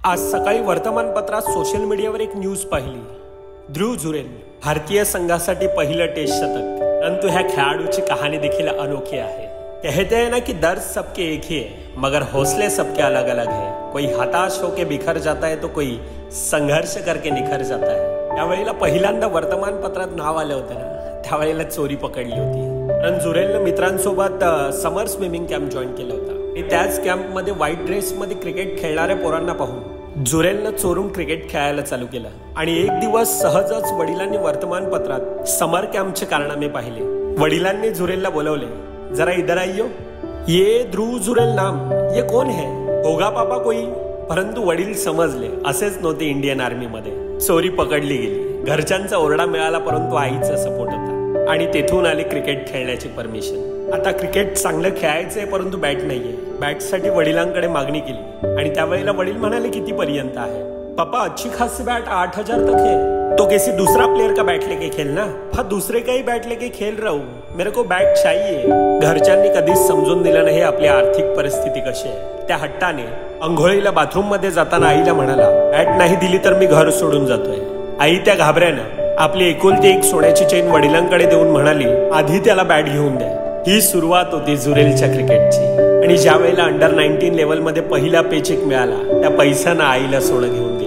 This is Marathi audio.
आज सकाळी वर्तमानपत्रात सोशल मीडियावर एक न्यूज पाहिली। ध्रुव जुरेल भारतीय संघासाठी पहिलं टेस्ट शतक। परंतु ह्या खेळाडूची कहाणी देखील अनोखी आहे। कहते हैं ना कि दर्द सबके एक ही है, मगर हौसले सबके अलग अलग है। कोई हताश होके बिखर जाता है तो कोई संघर्ष करके निखर जाता है। त्यावेळेला पहिल्यांदा वर्तमानपत्रात नाव आलं होतं ना, त्यावेळेला चोरी पकडली होती। कारण जुरेलने मित्रांसोबत समर स्विमिंग कॅम्प जॉईन केला होता आणि त्याच कॅम्पमध्ये व्हाईट ड्रेसमध्ये क्रिकेट खेळणाऱ्या पोरांना पाहून जुरेलने चोरून क्रिकेट खेळायला चालू केलं। आणि एक दिवस सहजच वडिलांनी वर्तमानपत्रात समर कॅम्पचे कारनामे पाहिले। वडिलांनी जुरेलला बोलवले, जरा इधर आइयो, ये ध्रुव जुरेल नाम, ये कौन है? होगा पापा कोई? परंतु वडील समजले असेच नव्हते इंडियन आर्मी मध्ये। चोरी पकडली गेली, घरच्यांचा ओरडा मिळाला, परंतु आईचा सपोर्ट होता आणि तेथून आली क्रिकेट खेळण्याची परमिशन। आता क्रिकेट चांगलं खेळायचंय, परंतु बॅट नाहीये। बॅटसाठी वडिलांकडे मागणी केली आणि त्यावेळेला वडील म्हणाले, किती पर्यंत आहे? पापा अच्छी खासी बैट 8,000 तक है। तो किसी दूसरा प्लेयर का बैट लेके खेलना। हाँ, दूसरे का ही बैट लेके खेल रहा हूँ, मेरे को बैट चाहिए। घरच्यांनी कधीच समजून दिलं नाही आपली आर्थिक परिस्थिती कशी आहे। त्या हट्टाने अंघोळीला बाथरूम मध्ये जाताना आईला म्हणाला, बॅट नाही दिली तर मी घर सोडून जातोय। आई त्या घाबऱ्यानं आपली एकुलती एक सोन्याची चेन वडिलांकडे देऊन म्हणाली, आधी त्याला बॅट घेऊन द्या। ही सुरुवात होती जुरेलच्या क्रिकेटची। आणि ज्या वेळेला अंडर 19 लेवल मध्ये पहिला पेचेक मिळाला, त्या पैशानं आईला सोनं घेऊन दिलं।